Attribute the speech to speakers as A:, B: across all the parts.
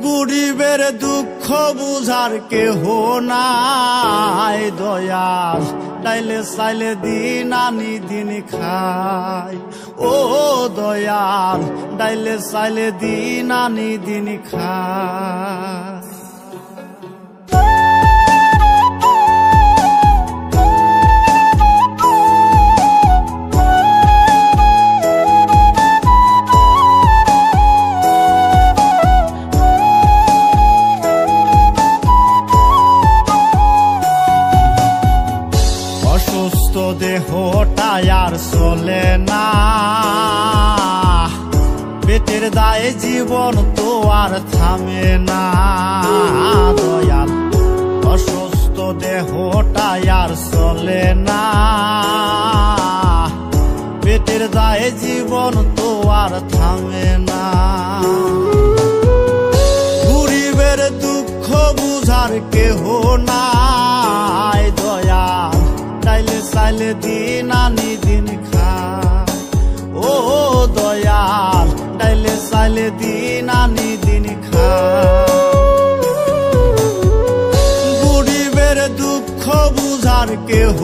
A: গরিবের দুঃখ বুঝার কেহ নাই দয়াল, ডাইলে চাইলে দিন আনি দিন খাই। ও দয়াল, ডাইলে চাইলে দিন আনি দিন খাই। অসুস্থ দেহটা আর চলে না, পেটের দায়ে জীবন তো আর থামে না দয়াল। অসুস্থ দেহটা আর চলে না, পেটের দায়ে জীবন তো আর থামে না। গরিবের দুঃখ বুঝার কেহ নাই দয়াল, ডাইলে চাইলে দিন আনি দিন খাই। ও দয়াল, ডাইলে চাইলে দিন আনি দিন খাই। গরিবের দুঃখ বুঝার কেহ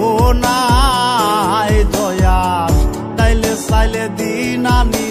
A: নাই দয়াল, ডাইলে চাইলে দিন আনি